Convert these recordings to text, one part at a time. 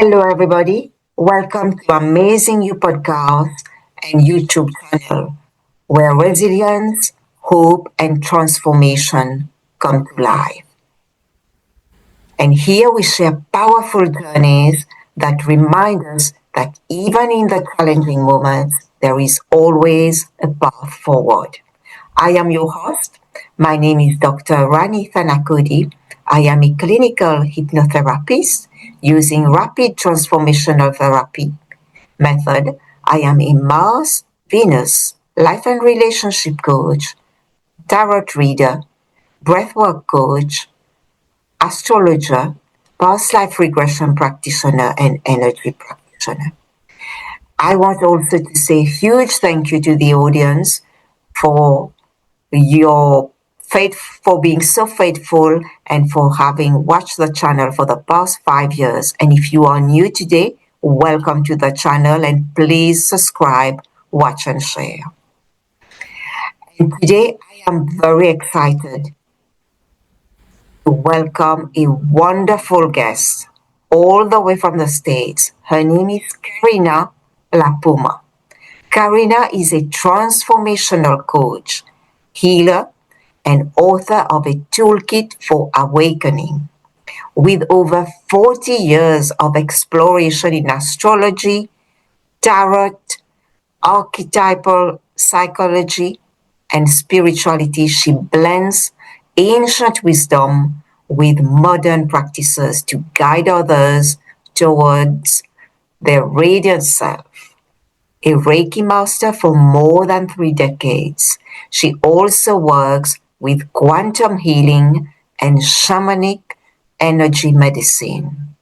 Hello, everybody. Welcome to Amazing You podcast and YouTube channel, where resilience, hope, and transformation come to life. And here we share powerful journeys that remind us that even in the challenging moments, there is always a path forward. I am your host. My name is Dr. Rani Thanacoody. I am a clinical hypnotherapist using rapid transformational therapy method. I am a Mars, Venus, life and relationship coach, tarot reader, breathwork coach, astrologer, past life regression practitioner, and energy practitioner. I want also to say a huge thank you to the audience for your faith, for being so faithful and for having watched the channel for the past 5 years. And if you are new today, welcome to the channel and please subscribe, watch and share. And today I am very excited to welcome a wonderful guest all the way from the States. Her name is Karina La Puma. Karina is a transformational coach, healer, and author of A Toolkit for Awakening. With over 40 years of exploration in astrology, tarot, archetypal psychology, and spirituality, she blends ancient wisdom with modern practices to guide others towards their radiant self. A Reiki master for more than 3 decades, she also works with quantum healing and shamanic energy medicine.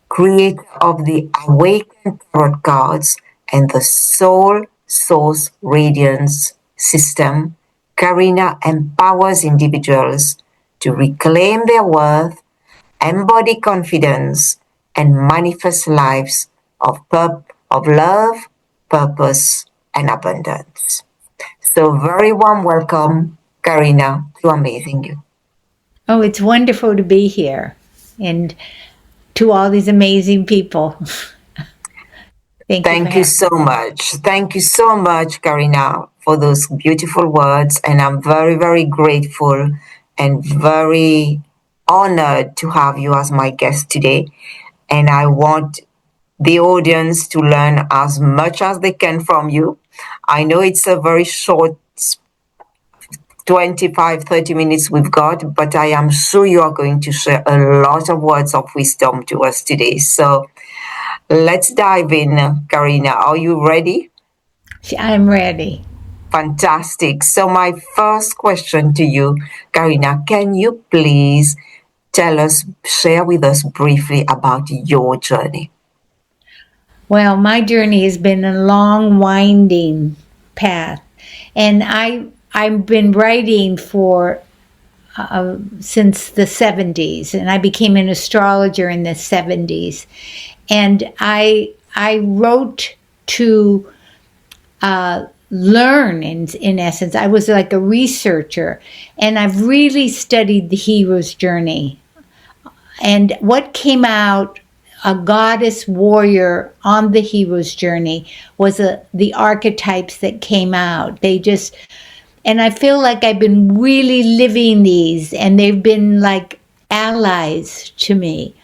Creator of the Awaken Tarot Cards and the Soul Source Radiance system, Karina empowers individuals to reclaim their worth, embody confidence, and manifest lives of love, purpose, and abundance. So very warm welcome, Karina, to Amazing You. Oh, it's wonderful to be here and to all these amazing people. Thank you so much. Thank you so much, Karina, for those beautiful words. And I'm very, very grateful and very honored to have you as my guest today. And I want the audience to learn as much as they can from you. I know it's a very short 25-30 minutes we've got, but I am sure you are going to share a lot of words of wisdom to us today. So let's dive in, Karina. Are you ready? I'm ready. Fantastic. So my first question to you, Karina, can you please share with us briefly about your journey? Well, my journey has been a long, winding path, and I've been writing for since the 70s, and I became an astrologer in the 70s, and I wrote to learn in essence. I was like a researcher, and I've really studied the hero's journey, and what came out. A goddess warrior on the hero's journey was the archetypes that came out. And I feel like I've been really living these, and they've been like allies to me.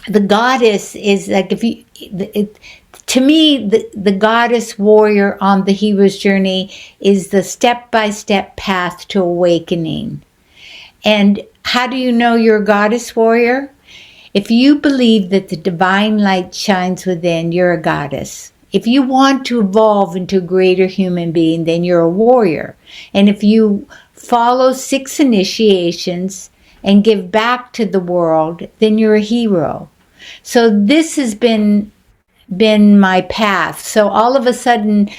The goddess is like, to me, the goddess warrior on the hero's journey is the step-by-step path to awakening. And how do you know you're a goddess warrior? If you believe that the divine light shines within, you're a goddess. If you want to evolve into a greater human being, then you're a warrior. And if you follow 6 initiations and give back to the world, then you're a hero. So this has been my path. So all of a sudden,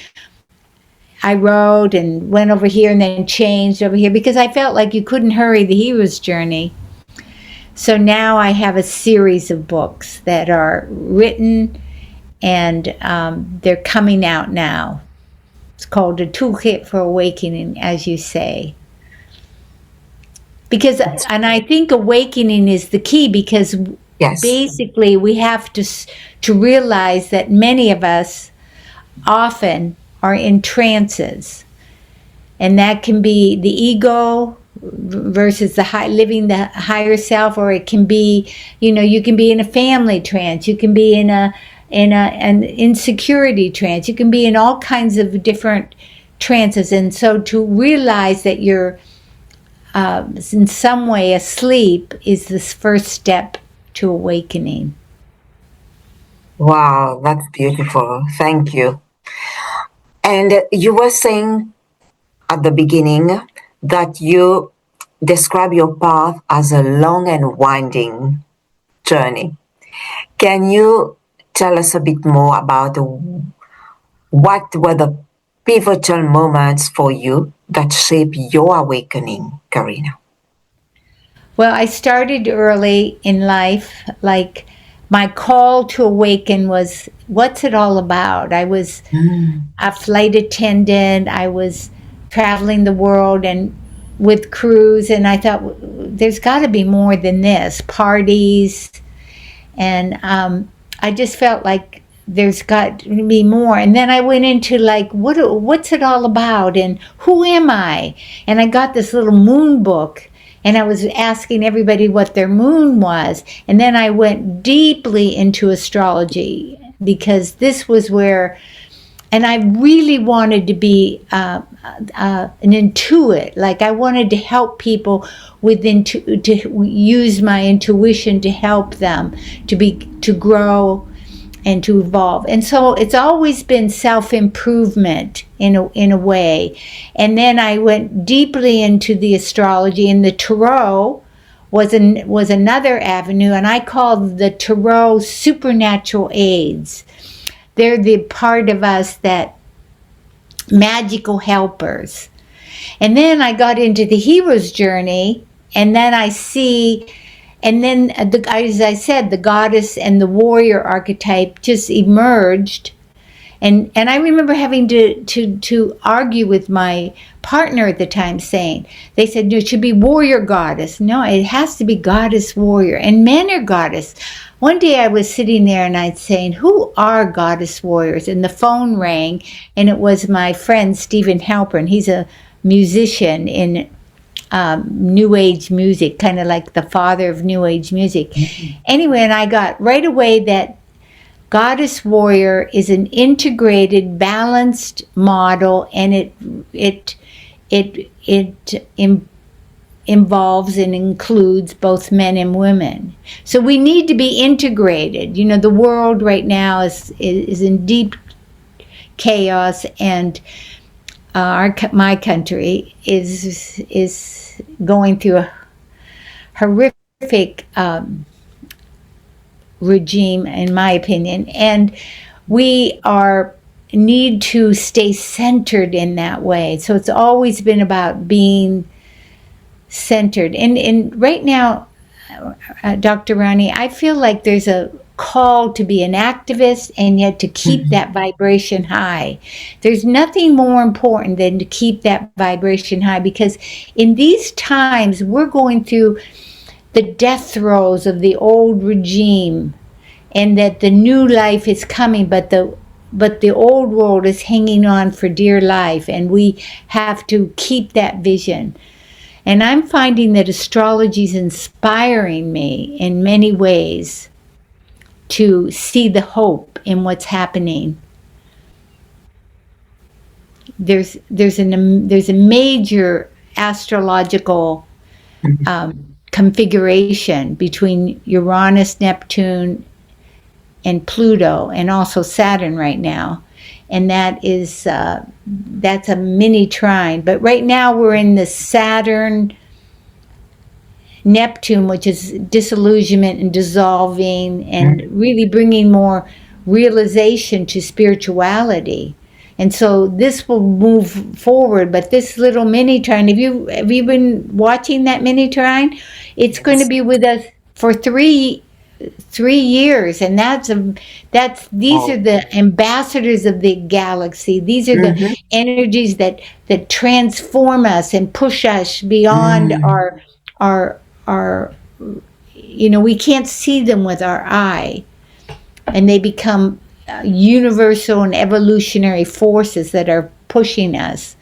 I wrote and went over here and then changed over here because I felt like you couldn't hurry the hero's journey. So now I have a series of books that are written, and they're coming out now. It's called A Toolkit for Awakening, as you say. And I think awakening is the key, because Yes. Basically, we have to realize that many of us often are in trances, and that can be the ego versus the living the higher self, or it can be, you can be in a family trance, you can be in an insecurity trance, you can be in all kinds of different trances. And so to realize that you're in some way asleep is this first step to awakening. Wow, that's beautiful. Thank you. And you were saying at the beginning that you describe your path as a long and winding journey. Can you tell us a bit more about what were the pivotal moments for you that shaped your awakening, Karina? Well, I started early in life. Like, my call to awaken was, what's it all about? I was Mm. a flight attendant. I was traveling the world and with crews, and I thought there's got to be more than this. Parties, and I just felt like there's got to be more. And then I went into like, what's it all about, and who am I? And I got this little moon book, and I was asking everybody what their moon was. And then I went deeply into astrology, because this was where, and I really wanted to be an intuit. Like, I wanted to help people to use my intuition to help them to grow and to evolve. And so it's always been self-improvement in a way. And then I went deeply into the astrology, and the tarot was another avenue, and I called the tarot supernatural aids. They're the part of us that magical helpers. And then I got into the hero's journey, and then I see, and then as I said, the goddess and the warrior archetype just emerged. And I remember having to argue with my partner at the time, saying, they said, no, it should be warrior goddess. No, it has to be goddess warrior. And men are goddess. One day I was sitting there and I'd saying, who are goddess warriors? And the phone rang, and it was my friend Stephen Halpern. He's a musician in New Age music, kind of like the father of New Age music. Mm-hmm. Anyway, and I got right away that Goddess Warrior is an integrated, balanced model, and it involves and includes both men and women. So we need to be integrated. The world right now is in deep chaos, and my country is going through a horrific regime, in my opinion, and we need to stay centered in that way. So it's always been about being centered. And right now, Dr. Rani, I feel like there's a call to be an activist, and yet to keep that vibration high. There's nothing more important than to keep that vibration high, because in these times we're going through the death throes of the old regime, and that the new life is coming, but the old world is hanging on for dear life, and we have to keep that vision. And I'm finding that astrology is inspiring me in many ways to see the hope in what's happening. There's a major astrological configuration between Uranus, Neptune, and Pluto, and also Saturn right now, and that's a mini trine. But right now we're in the Saturn Neptune, which is disillusionment and dissolving, and really bringing more realization to spirituality. And so this will move forward. But this little mini trine, have you been watching that mini trine? It's going to be with us for 3 years, and these are the ambassadors of the galaxy. These are the energies that transform us and push us beyond our we can't see them with our eye, and they become universal and evolutionary forces that are pushing us.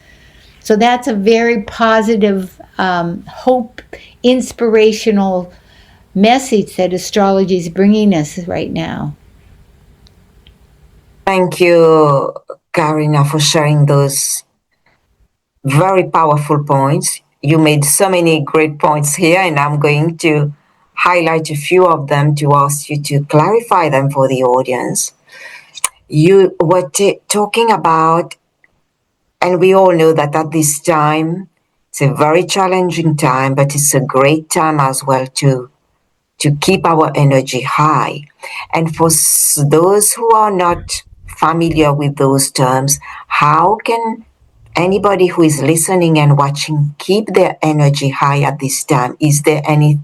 So that's a very positive, hope, inspirational message that astrology is bringing us right now. Thank you, Karina, for sharing those very powerful points. You made so many great points here, and I'm going to highlight a few of them to ask you to clarify them for the audience. You were talking about, and we all know that at this time, it's a very challenging time, but it's a great time as well to keep our energy high. And for those who are not familiar with those terms, how can anybody who is listening and watching keep their energy high at this time? Is there any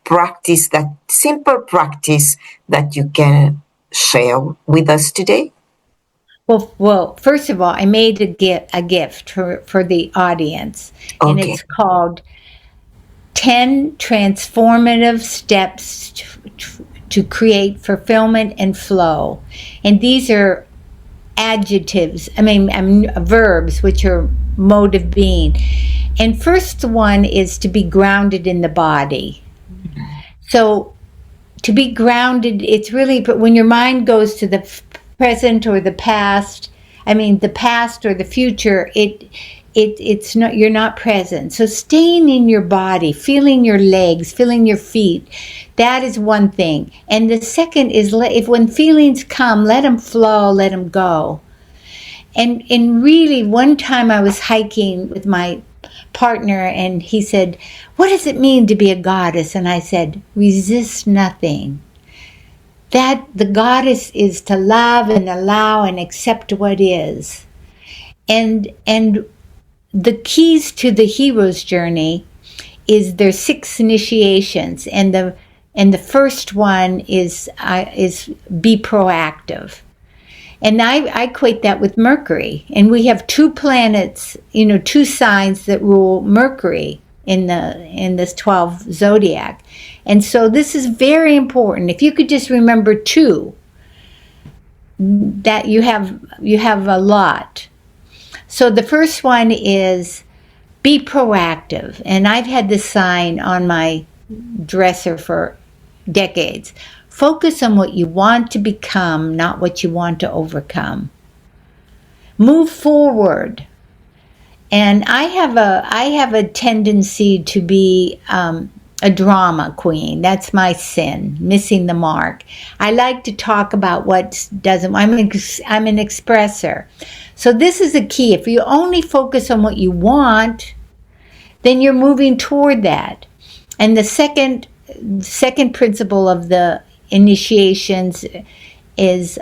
practice, that simple practice that you can share with us today? Well, first of all, I made a gift for the audience, and Okay. it's called 10 Transformative Steps to Create Fulfillment and Flow. And these are adjectives, verbs, which are mode of being. And first one is to be grounded in the body. So to be grounded, it's really, but when your mind goes to the present or the past, the past or the future, it's not, you're not present. So staying in your body, feeling your legs, feeling your feet, that is one thing. And the second is, if when feelings come, let them flow, let them go. And really, one time I was hiking with my partner, and he said, "What does it mean to be a goddess?" And I said, "Resist nothing." That the goddess is to love and allow and accept what is. And the keys to the hero's journey is there's 6 initiations, and the first one is be proactive. And I equate that with Mercury. And we have 2 planets, 2 signs that rule Mercury in this 12 zodiac. And so this is very important. If you could just remember 2, that you have a lot. So the first one is be proactive. And I've had this sign on my dresser for decades. Focus on what you want to become, not what you want to overcome. Move forward. And I have a tendency to be a drama queen. That's my sin, missing the mark. I like to talk about what doesn't. I'm an expresser. So this is the key. If you only focus on what you want, then you're moving toward that. And the second principle of the initiations is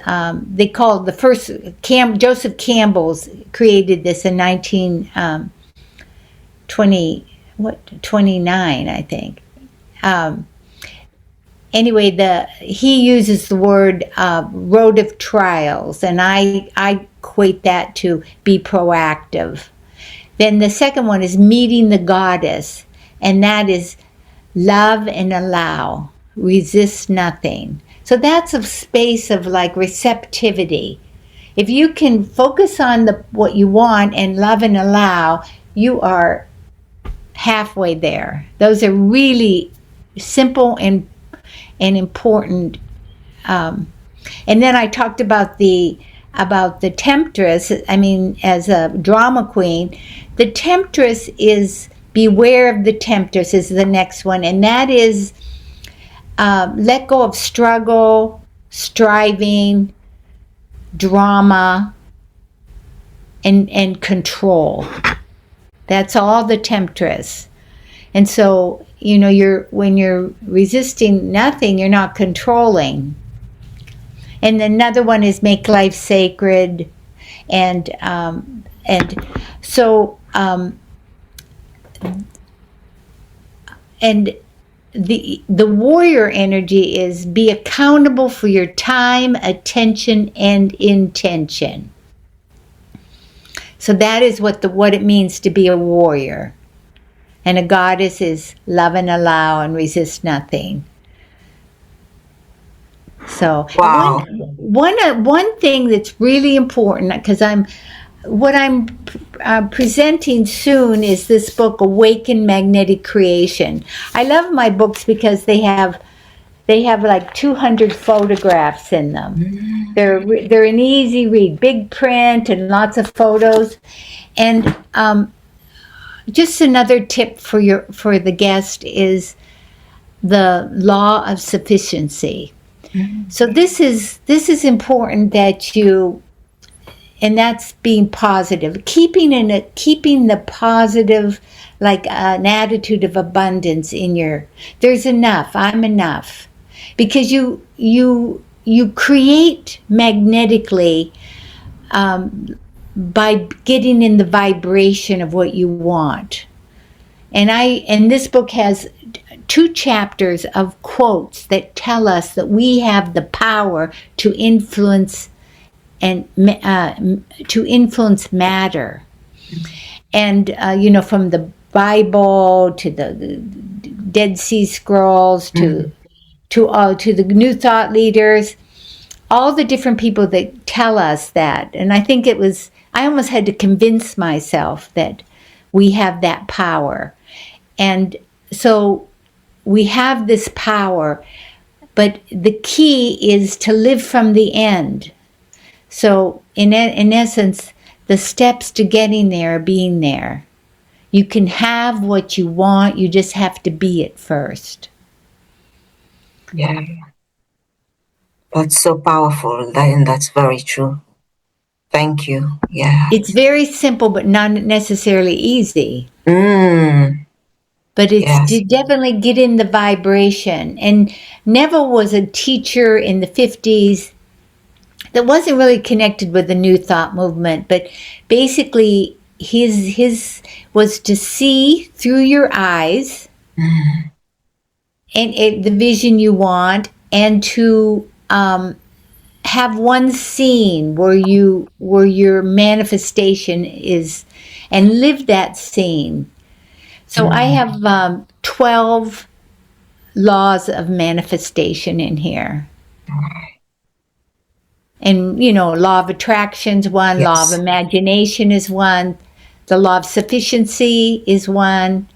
they call the first Joseph Campbell's created this in 1929, I think. Anyway, he uses the word road of trials, and I equate that to be proactive. Then the second one is meeting the goddess, and that is love and allow, resist nothing. So that's a space of like receptivity. If you can focus on what you want and love and allow, you are halfway there. Those are really simple and important. And then I talked about the temptress. As a drama queen, the temptress is beware of the temptress is the next one, and that is let go of struggle, striving, drama, and control. That's all the temptress. And so, when you're resisting nothing, you're not controlling. And another one is make life sacred, and so and the warrior energy is be accountable for your time, attention, and intention. So that is what it means to be a warrior. And a goddess is love and allow and resist nothing. So, and Wow. one thing that's really important, because what I'm presenting soon is this book, Awaken Magnetic Creation. I love my books because they have like 200 photographs in them. They're an easy read, big print and lots of photos. And just another tip for the guest is the law of sufficiency. So this is important that you, and that's being positive, keeping the positive, like an attitude of abundance in your. There's enough. I'm enough, because you create magnetically by getting in the vibration of what you want. And this book has 2 chapters of quotes that tell us that we have the power to influence and to influence matter. And from the Bible to the Dead Sea Scrolls to the New Thought leaders, all the different people that tell us that. And I think I almost had to convince myself that we have that power. And so we have this power, but the key is to live from the end. So in essence, the steps to getting there are being there. You can have what you want, you just have to be it first. Yeah. That's so powerful. And that's very true. Thank you. Yeah. It's very simple, but not necessarily easy. But it's Yes. to definitely get in the vibration. And Neville was a teacher in the 50s that wasn't really connected with the New Thought movement, but basically his was to see through your eyes and the vision you want, and to have one scene where your manifestation is, and live that scene. So I have 12 laws of manifestation in here. And, law of attraction's one, law of Yes. imagination is one, the law of sufficiency is one,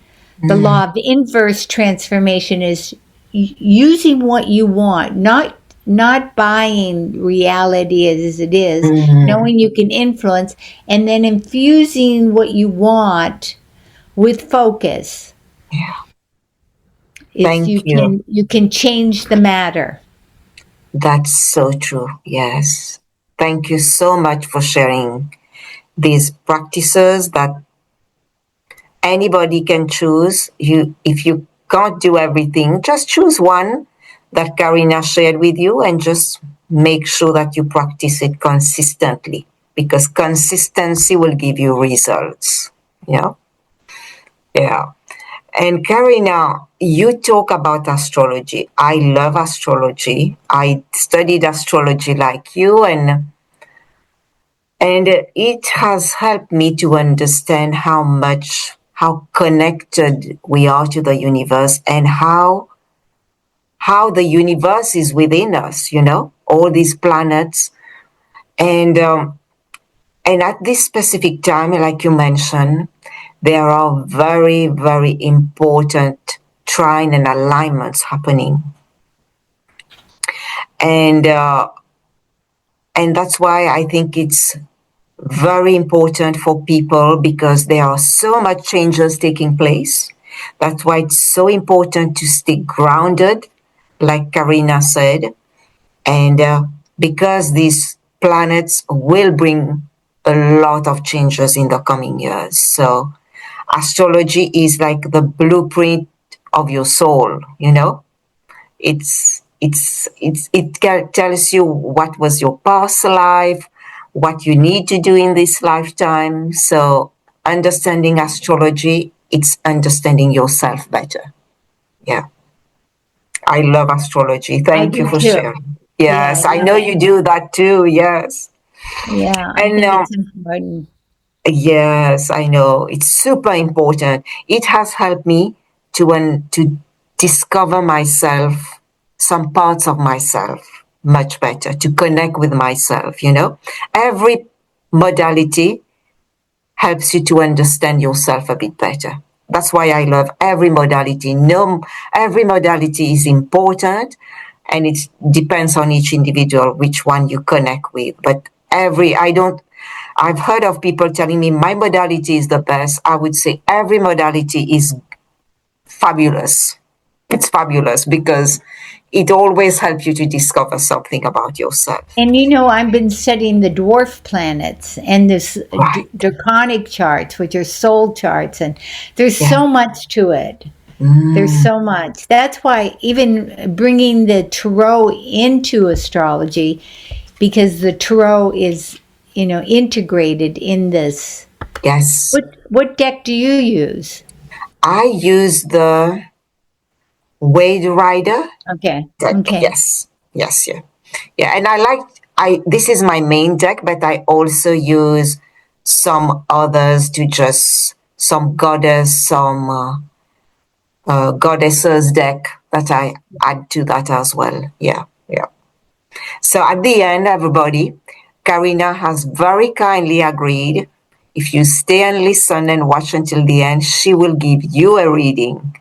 the law of inverse transformation is using what you want, not buying reality as it is, knowing you can influence, and then infusing what you want with focus. Yeah. It's Thank you. you can change the matter. That's so true. Yes. Thank you so much for sharing these practices that anybody can choose. If you can't do everything, just choose one that Karina shared with you and just make sure that you practice it consistently, because consistency will give you results. Yeah. Yeah. And Karina, you talk about astrology. I love astrology. I studied astrology like you, and it has helped me to understand how connected we are to the universe, and how the universe is within us, all these planets. And at this specific time, like you mentioned, there are very, very important trine and alignments happening. And that's why I think it's very important for people, because there are so much changes taking place. That's why it's so important to stay grounded, like Karina said. And because these planets will bring a lot of changes in the coming years. So astrology is like the blueprint of your soul, it tells you what was your past life, what you need to do in this lifetime. So understanding astrology, it's understanding yourself better. Yeah. I love astrology. I Thank you do for too. sharing. Yeah, I Yes, I love know it. you do that too. Yes. Yeah, I And think it's important. yes, I know. It's super important. It has helped me to discover myself, some parts of myself. much better, to connect with myself, Every modality helps you to understand yourself a bit better. That's why I love every modality. No, every modality is important, and it depends on each individual which one you connect with. But I've heard of people telling me my modality is the best. I would say every modality is fabulous. It's fabulous because it always helps you to discover something about yourself. And I've been studying the dwarf planets and this Right. draconic charts, which are soul charts, and there's Yeah. so much to it. There's Mm. so much. That's why even bringing the tarot into astrology, because the tarot is, integrated in this. Yes. What deck do you use? I use the Wade Rider Okay. deck. Okay. Yes. Yes. Yeah. Yeah. And this is my main deck, but I also use some others to just some goddesses deck that I add to that as well. Yeah. Yeah. So at the end, everybody, Karina has very kindly agreed. If you stay and listen and watch until the end, she will give you a reading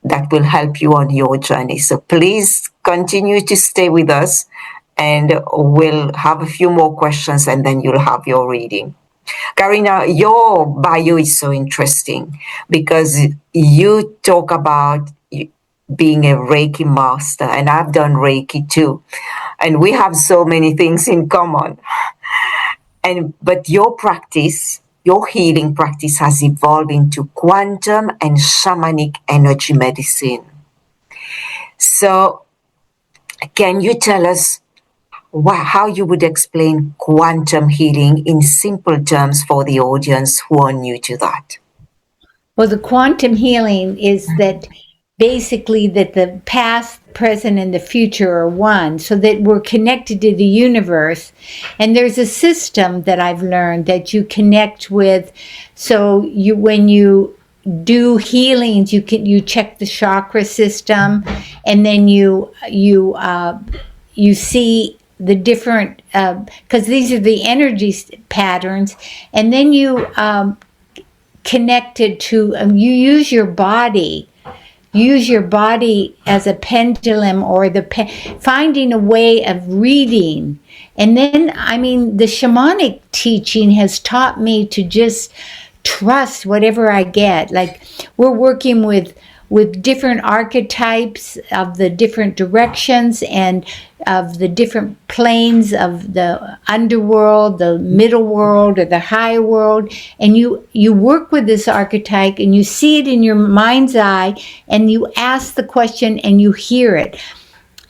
that will help you on your journey. So please continue to stay with us, and we'll have a few more questions and then you'll have your reading. Karina, your bio is so interesting because you talk about being a Reiki master, and I've done Reiki too. And we have so many things in common. But your practice, your healing practice has evolved into quantum and shamanic energy medicine. So can you tell us how you would explain quantum healing in simple terms for the audience who are new to that? Well, the quantum healing is that basically that the past, present, and the future are one, so that we're connected to the universe. And there's a system that I've learned that you connect with. So when you do healings, you check the chakra system, and then you see the different, because these are the energy patterns, and then you connected to, you use your body as a pendulum, or finding a way of reading. And then the shamanic teaching has taught me to just trust whatever I get. Like, we're working with different archetypes of the different directions and of the different planes of the underworld, the middle world, or the high world. And you work with this archetype and you see it in your mind's eye, and you ask the question and you hear it.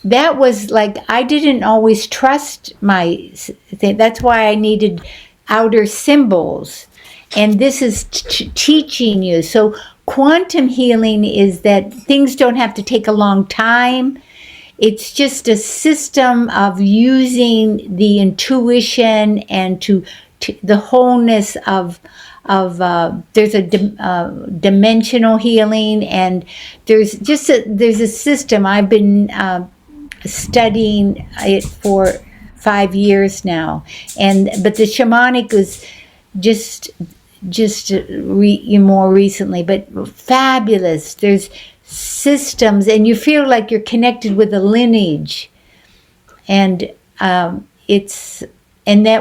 That was like, I didn't always trust my thing. That's why I needed outer symbols. And this is teaching you. So quantum healing is that things don't have to take a long time. It's just a system of using the intuition and to the wholeness of there's a dimensional healing, and there's a system. I've been studying it for 5 years now, but the shamanic was just more recently, but fabulous. There's systems, and you feel like you're connected with a lineage, and that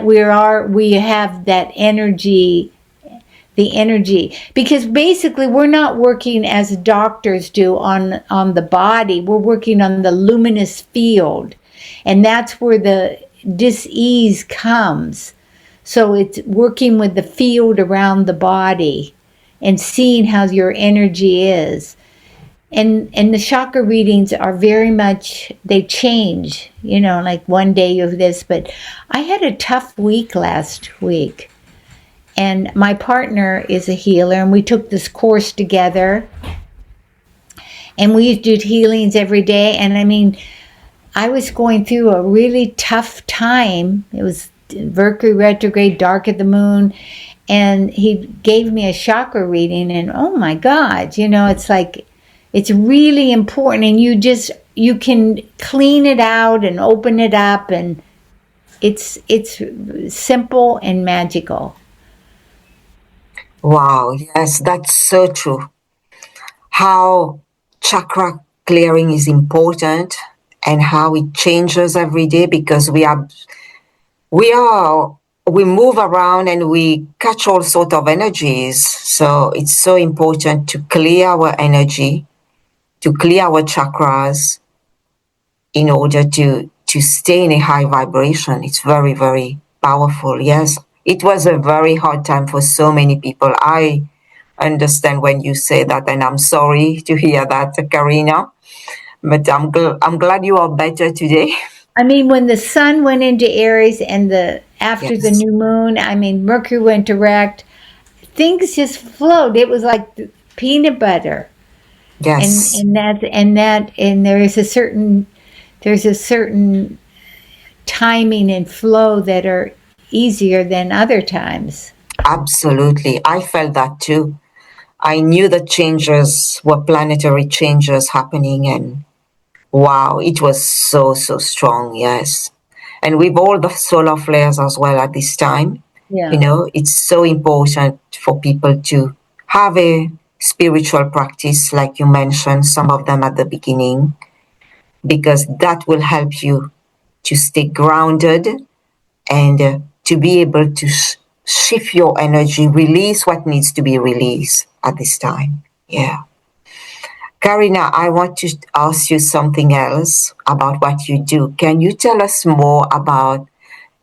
we have that energy, the energy, because basically we're not working as doctors do on the body. We're working on the luminous field, and that's where the dis-ease comes. So it's working with the field around the body and seeing how your energy is. And the chakra readings are very much, they change, like one day you have this, but I had a tough week last week. And my partner is a healer, and we took this course together. And we did healings every day. And I was going through a really tough time. It was Mercury retrograde, dark of the moon, and he gave me a chakra reading, and oh my God, it's like It's really important, and you can clean it out and open it up, and it's simple and magical. Wow, yes, that's so true. How chakra clearing is important and how it changes every day because we are we move around and we catch all sort of energies. So it's so important to clear our energy, to clear our chakras in order to stay in a high vibration. It's very, very powerful. Yes. It was a very hard time for so many people. I understand when you say that, and I'm sorry to hear that, Karina. But I'm glad you are better today. I mean, when the sun went into Aries and after the Yes. new moon, I mean, Mercury went direct, things just flowed. It was like peanut butter. And Yes. and there's a certain timing and flow that are easier than other times. Absolutely. I felt that too. I knew the changes were planetary changes happening, and wow, it was so, so strong. Yes. And with all the solar flares as well at this time, Yeah. it's so important for people to have a spiritual practice, like you mentioned, some of them at the beginning, because that will help you to stay grounded and to be able to shift your energy, release what needs to be released at this time. Yeah. Karina, I want to ask you something else about what you do. Can you tell us more about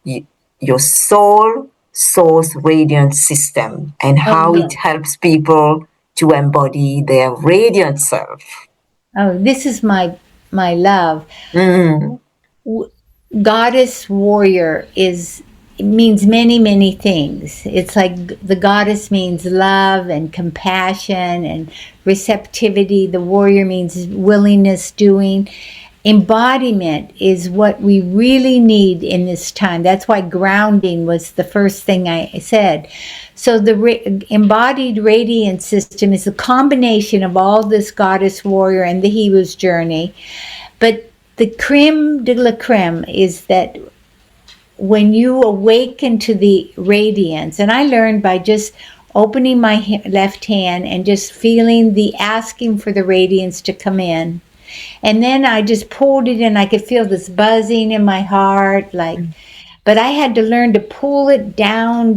your soul source radiant system and Oh how it yeah. helps people to embody their radiant self? Oh, this is my love. Mm, W- Goddess warrior is it means many things. It's like the goddess means love and compassion and receptivity. The warrior means willingness, doing. Embodiment is what we really need in this time. That's why grounding was the first thing I said. So the embodied radiant system is a combination of all this goddess warrior and the hero's journey. But the creme de la creme is that when you awaken to the radiance, and I learned by just opening my left hand and just feeling the asking for the radiance to come in. And then I just pulled it in. I could feel this buzzing in my heart, but I had to learn to pull it down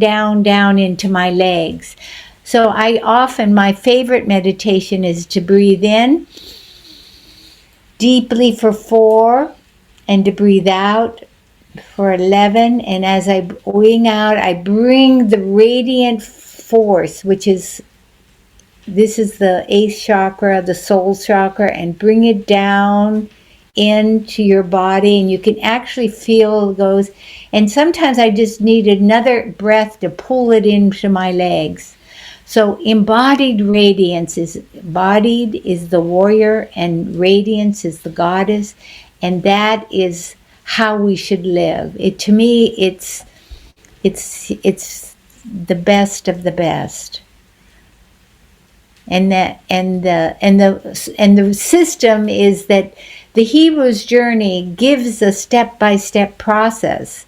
into my legs. So my favorite meditation is to breathe in deeply for 4 and to breathe out for 11. And as I wing out, I bring the radiant force, this is the 8th chakra, the soul chakra, and bring it down into your body, and you can actually feel it goes. And sometimes I just need another breath to pull it into my legs. So embodied radiance is the warrior, and radiance is the goddess, and that is how we should live. To me, it's the best of the best. And the system is that the hero's journey gives a step-by-step process.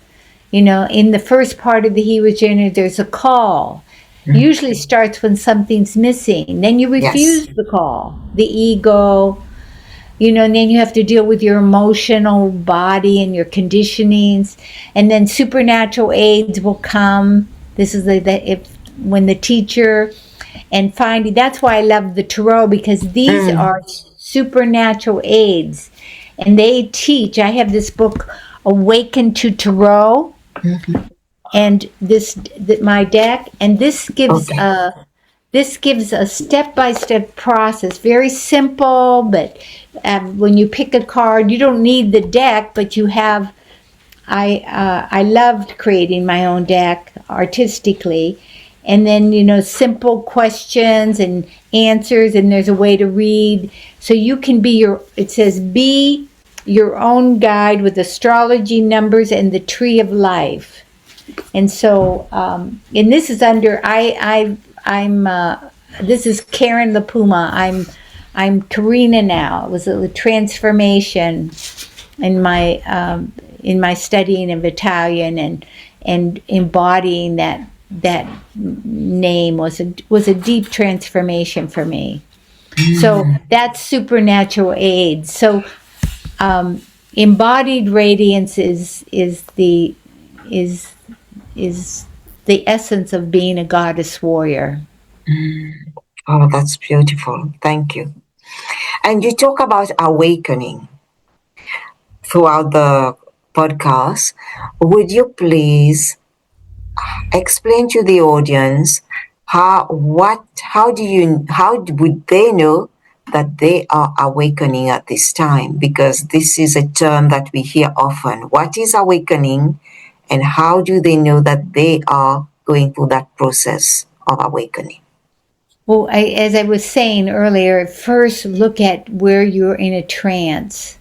In the first part of the hero's journey, there's a call. Usually starts when something's missing. Then you refuse yes. the call, the ego, and then you have to deal with your emotional body and your conditionings. And then supernatural aids will come. This is when the teacher and finding. That's why I love the tarot, because these Mm, are supernatural aids, and they teach. I have this book, Awaken to Tarot, and my deck, and okay. this gives a step-by-step process, very simple. But when you pick a card, you don't need the deck, but you have. I loved creating my own deck artistically, and then simple questions and answers, and there's a way to read, so you can it says be your own guide with astrology, numbers, and the tree of life. And so and this is under I'm this is Karina La Puma. I'm Karina now. It was a transformation in my studying of Italian and embodying that name was a deep transformation for me. So that's supernatural aid. So embodied radiance is the essence of being a goddess warrior. Oh, that's beautiful. Thank you. And you talk about awakening throughout the podcast. Would you please explain to the audience how would they know that they are awakening at this time? Because this is a term that we hear often. What is awakening, and how do they know that they are going through that process of awakening? Well, as I was saying earlier, first look at where you're in a trance.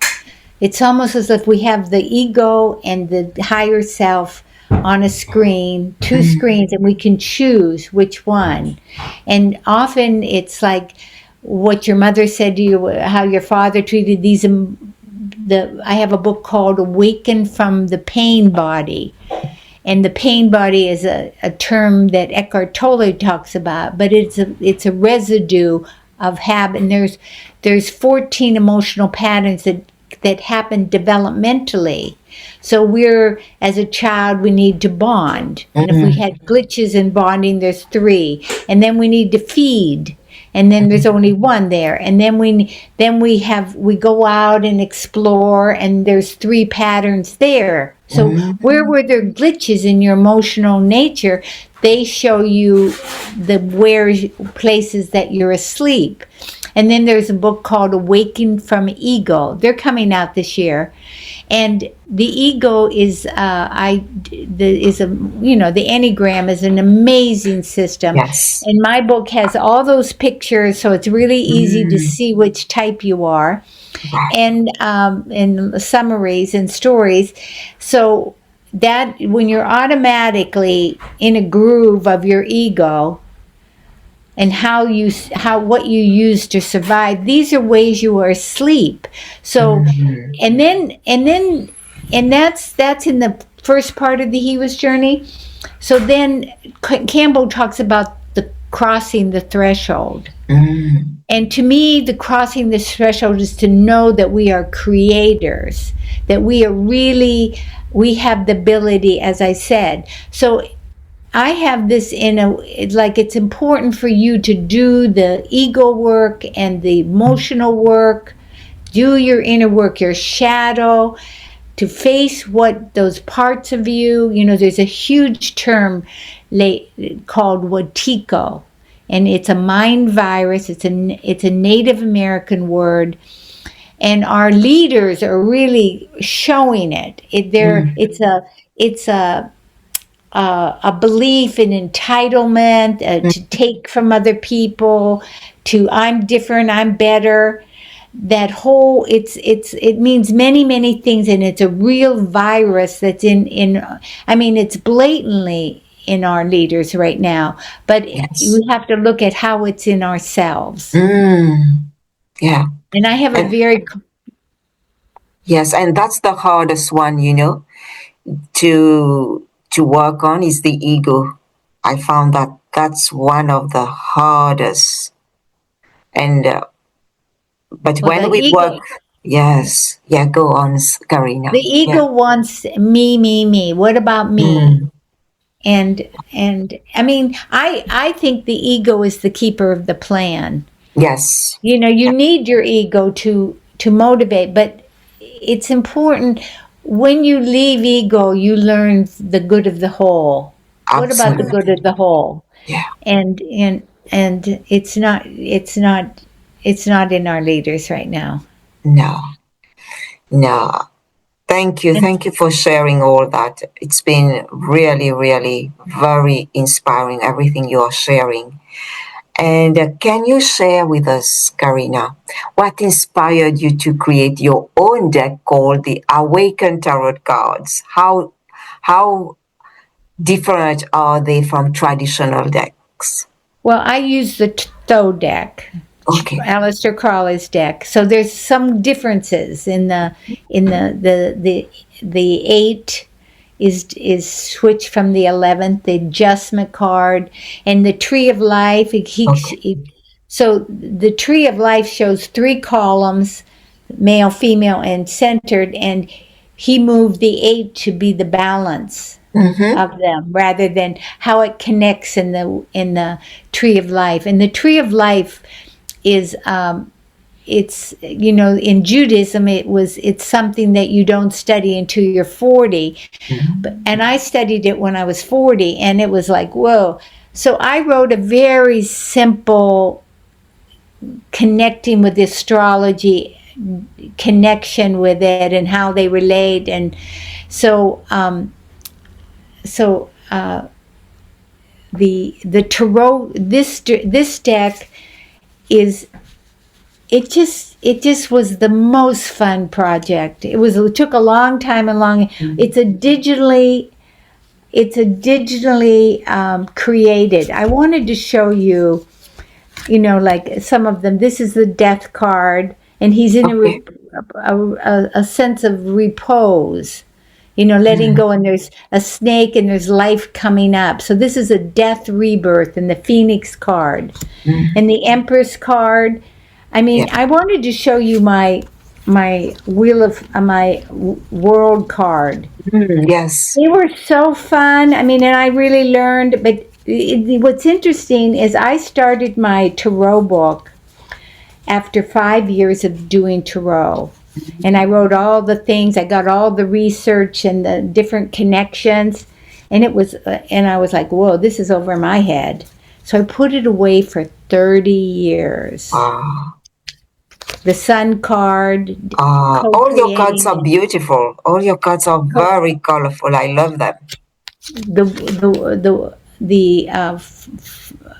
It's almost as if we have the ego and the higher self on a screen, two screens, and we can choose which one. And often it's like what your mother said to you, how your father treated these. I have a book called Awaken from the Pain Body. And the pain body is a term that Eckhart Tolle talks about, but it's a residue of habit. And there's 14 emotional patterns that happen developmentally. So as a child, we need to bond. And if we had glitches in bonding, there's 3. And then we need to feed. And then there's only 1 there. And then we go out and explore, and there's 3 patterns there. So where were there glitches in your emotional nature? They show you places that you're asleep. And then there's a book called Awaken from Ego. They're coming out this year. And the ego is the Enneagram is an amazing system. Yes. And my book has all those pictures, so it's really easy to see which type you are, and summaries and stories. So that when you're automatically in a groove of your ego, and what you use to survive, these are ways you are asleep. So and that's in the first part of the hero's journey. So then Campbell talks about the crossing the threshold. And to me, the crossing the threshold is to know that we are creators, that we have the ability, as I said. So I have this it's important for you to do the ego work and the emotional work, do your inner work, your shadow, to face what those parts of you, there's a huge term called Wetiko, and it's a mind virus. It's a Native American word. And our leaders are really showing it. It's a belief in entitlement, to take from other people, to I'm different, I'm better. That whole it means many, many things, and it's a real virus that's it's blatantly in our leaders right now, but we have to look at how it's in ourselves. Yeah. And I have a very Yes, and that's the hardest one, to work on, is the ego. I found that that's one of the hardest. And but when we work, yes, yeah, go on, Karina. The ego wants me. What about me? And I think the ego is the keeper of the plan. Yes. You need your ego to motivate, but it's important. When you leave ego, you learn the good of the whole. Absolutely. What about the good of the whole? Yeah. And it's not in our leaders right now. No. Thank you for sharing all that. It's been really, really very inspiring, everything you are sharing. And can you share with us, Karina, what inspired you to create your own deck called the Awaken Tarot Cards? How different are they from traditional decks? Well, I use the THO deck. Okay. Aleister Crowley's deck. So there's some differences in the 8 is switched from the 11th, the adjustment card, and the Tree of Life. Okay. So the Tree of Life shows 3 columns, male, female, and centered, and he moved the 8 to be the balance Mm-hmm. of them rather than how it connects in the Tree of Life. And the Tree of Life is it's, in Judaism it's something that you don't study until you're 40. And I studied it when I was 40, and it was like, whoa. So I wrote a very simple connecting with astrology, connection with it, and how they relate. And so the tarot, this deck is, it just was the most fun project. It took a long time and long. It's a digitally created. I wanted to show you, like some of them. This is the Death card, and he's in Okay. a sense of repose, letting go, and there's a snake, and there's life coming up. So this is a death rebirth, and the Phoenix card, and the Empress card. I mean, Yeah. I wanted to show you my wheel of my world card. Yes. They were so fun. I mean, and I really learned. But what's interesting is I started my tarot book after 5 years of doing tarot. And I wrote all the things. I got all the research and the different connections. And I was like, whoa, this is over my head. So I put it away for 30 years. Wow. The Sun card, All your cards are co-creating beautiful. All your cards are very colorful. I love them. the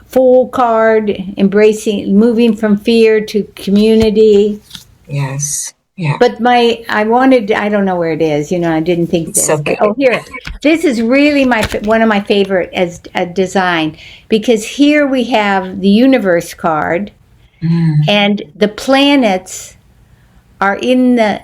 Fool card, embracing, moving from fear to community. Yes. Yeah. But I don't know where it is. I didn't think It's this. But okay. here, this is really one of my favorite as a design, because here we have the universe card, and the planets are in the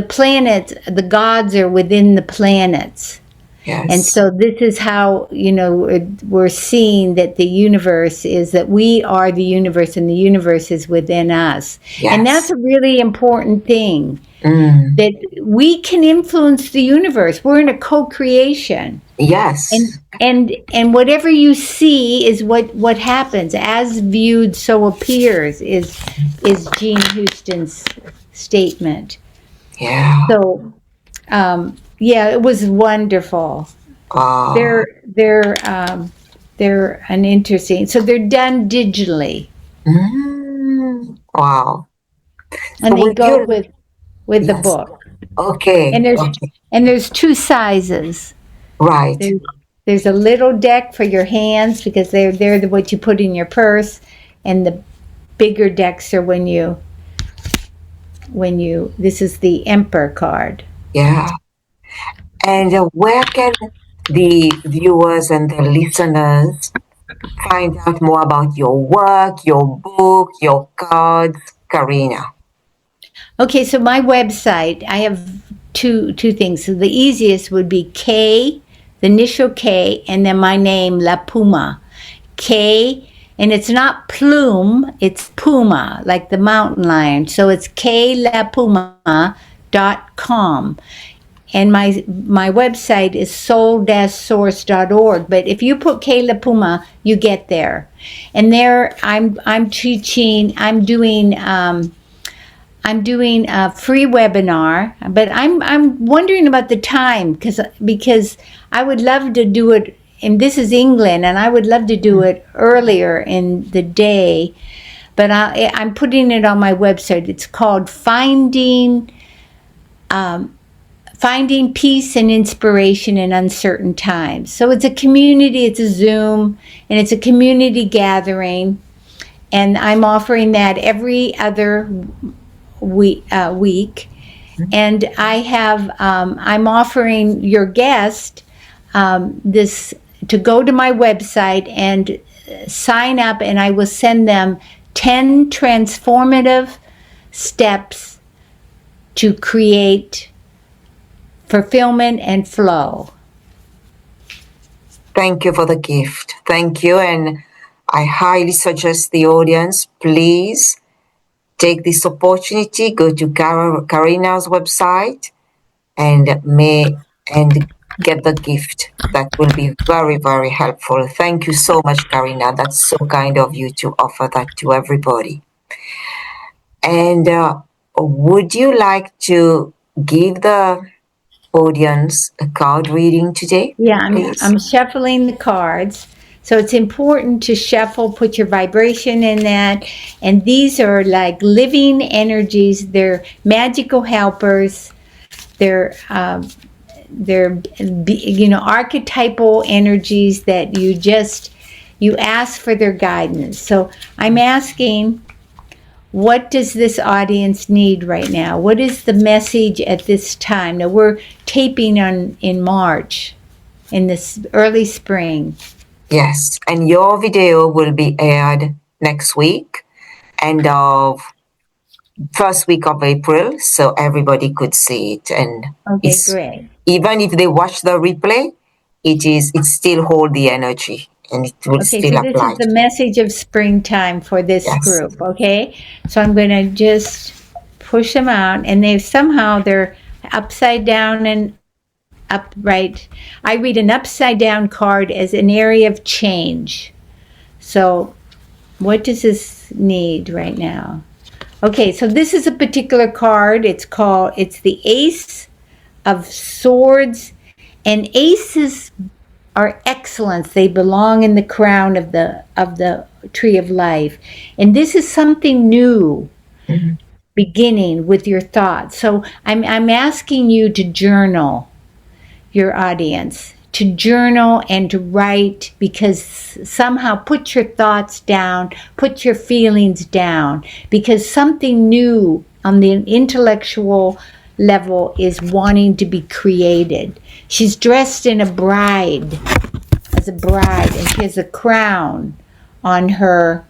planets. The gods are within the planets. Yes. And so this is how, we're seeing that the universe is, that we are the universe, and the universe is within us. Yes. And that's a really important thing, that we can influence the universe. We're in a co-creation. Yes. And whatever you see is what happens. As viewed, so appears, is Jean Houston's statement. Yeah. So, yeah, it was wonderful. They're an interesting. So they're done digitally, Wow. and So they would go you? with the Yes. book. Okay. And Okay. there's 2 sizes. Right. There's a little deck for your hands, because they're what you put in your purse, and the bigger decks are when you. This is the Emperor card. Yeah. And where can the viewers and the listeners find out more about your work, your book, your cards, Karina? Okay, so my website, I have two things. So the easiest would be K, the initial K, and then my name, La Puma. K, and it's not plume, it's Puma, like the mountain lion. So it's klapuma.com. And my website is soul-source.org. But if you put K La Puma, you get there. And there I'm teaching, I'm doing a free webinar, but I'm wondering about the time, because I would love to do it, and this is England, and I would love to do it earlier in the day, but I'm putting it on my website. It's called Finding Peace and Inspiration in Uncertain Times. So it's a community, it's a Zoom, and it's a community gathering, and I'm offering that every other week. And I have, I'm offering your guest this, to go to my website and sign up, and I will send them 10 transformative steps to create fulfillment and flow. Thank you for the gift. Thank you. And I highly suggest the audience, please take this opportunity, go to Karina's website and get the gift. That will be very, very helpful. Thank you so much, Karina. That's so kind of you to offer that to everybody. And would you like to give the audience a card reading today, Yeah, please? I'm shuffling the cards. So it's important to shuffle, put your vibration in that. And these are like living energies. They're magical helpers. They're archetypal energies that you ask for their guidance. So I'm asking, what does this audience need right now? What is the message at this time? Now we're taping in March, in this early spring. Yes, and your video will be aired next week, and of first week of April, so everybody could see it. And Okay, great. even if they watch the replay, it still hold the energy and it will Okay, still so this apply. is the message of springtime for this Yes. group, okay? So I'm going to just push them out, and they're upside down and upright. I read an upside down card as an area of change. So what does this need right now? Okay, so this is a particular card. It's the Ace of Swords, and aces are excellence. They belong in the crown of the tree of life. And this is something new. Mhm. Beginning with your thoughts. So I'm asking you to journal, your audience, to journal and to write, because somehow put your thoughts down, put your feelings down, because something new on the intellectual level is wanting to be created. She's dressed in as a bride, and she has a crown on her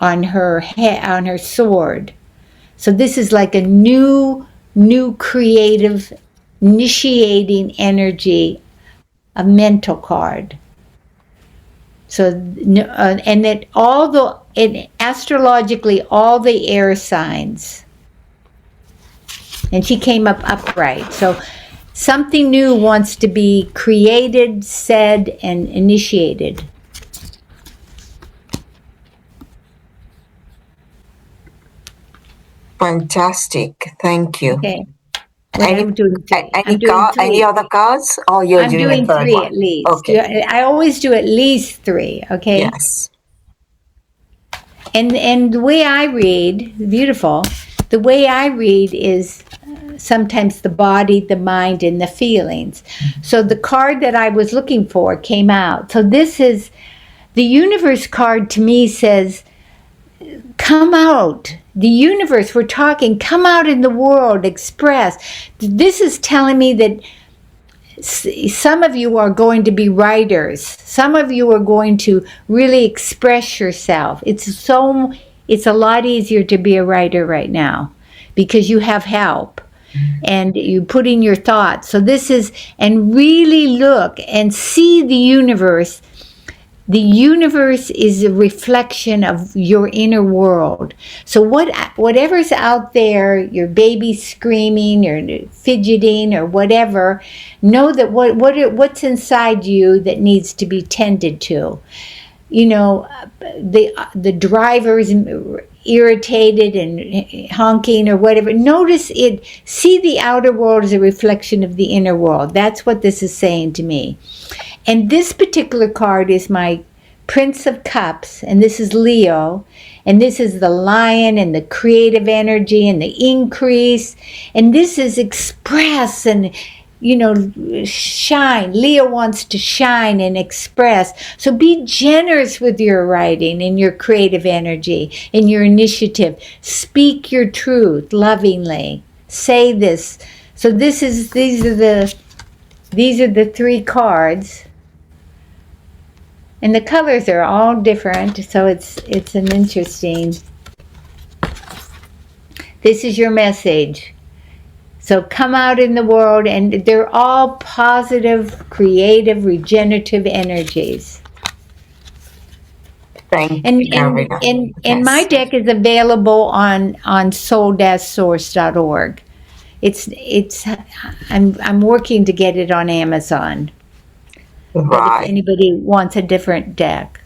head, on her sword. So this is like a new creative initiating energy, a mental card. So and that astrologically all the air signs, and she came up upright. So something new wants to be created, said, and initiated. Fantastic. Thank you. Okay. I'm doing three. Any other cards? Or you're I'm doing a doing third three one? at least. Okay. I always do at least three. Okay. Yes. And the way I read, beautiful. The way I read is sometimes the body, the mind, and the feelings. So the card that I was looking for came out. So this is the universe card. To me says, come out. The universe, we're talking, come out in the world, express. This is telling me that some of you are going to be writers. Some of you are going to really express yourself. It's a lot easier to be a writer right now because you have help and you put in your thoughts. So this is, and really look and see the universe. The universe is a reflection of your inner world. So whatever's out there, your baby screaming or fidgeting or whatever, know that what's inside you that needs to be tended to. You know, the driver's irritated and honking or whatever. Notice it. See the outer world as a reflection of the inner world. That's what this is saying to me. And this particular card is my Prince of Cups, and this is Leo, and this is the lion and the creative energy and the increase, and this is express and, shine. Leo wants to shine and express. So be generous with your writing and your creative energy and your initiative. Speak your truth lovingly. Say this. So these are the three cards. And the colors are all different, so it's an interesting. This is your message. So come out in the world, and they're all positive, creative, regenerative energies. Thank And you, Karina. my Yes. deck is available on soul-source.org. It's I'm working to get it on Amazon. But if Right. anybody wants a different deck.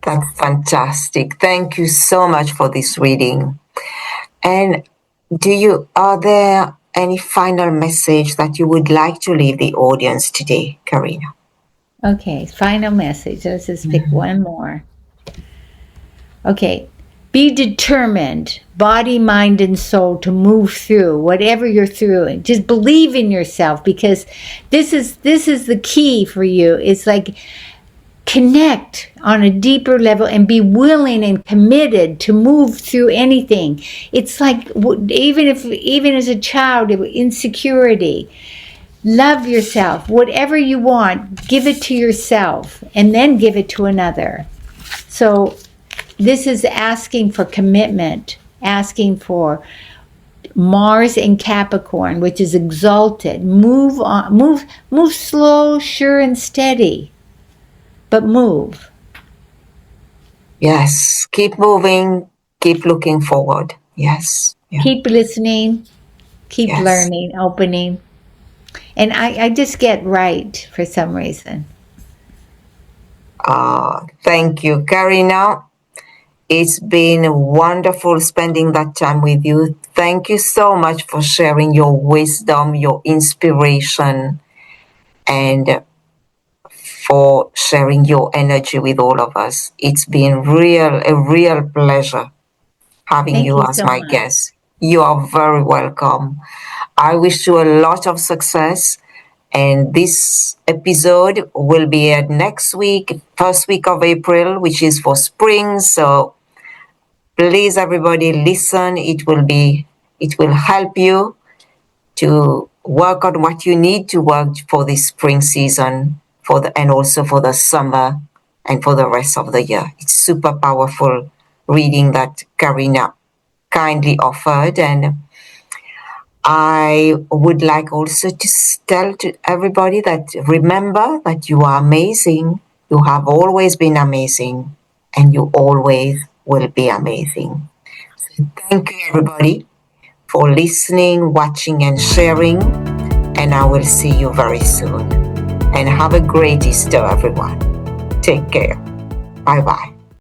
That's fantastic. Thank you so much for this reading. And are there any final message that you would like to leave the audience today, Karina? Okay, final message. Let's just pick one more. Okay. Be determined, body, mind, and soul, to move through whatever you're through. Just believe in yourself, because this is the key for you. It's like connect on a deeper level and be willing and committed to move through anything. It's like even as a child, insecurity. Love yourself. Whatever you want, give it to yourself and then give it to another. So this is asking for commitment, asking for Mars in Capricorn, which is exalted. Move on, move slow, sure, and steady, but move. Yes. Keep moving. Keep looking forward. Yes. Yeah. Keep listening, keep Yes. learning, opening. And I just get right for some reason. Thank you, Karina. It's been wonderful spending that time with you. Thank you so much for sharing your wisdom, your inspiration, and for sharing your energy with all of us. It's been a real pleasure having Thank you you as so my much. guest. You are very welcome. I wish you a lot of success. And this episode will be next week, first week of April, which is for spring. So please, everybody, listen. It will help you to work on what you need to work for this spring season, and also for the summer and for the rest of the year. It's super powerful reading that Karina kindly offered. And I would like also to tell to everybody that remember that you are amazing. You have always been amazing, and you always will be amazing. So thank you, everybody, for listening, watching, and sharing. And I will see you very soon. And have a great Easter, everyone. Take care. Bye bye.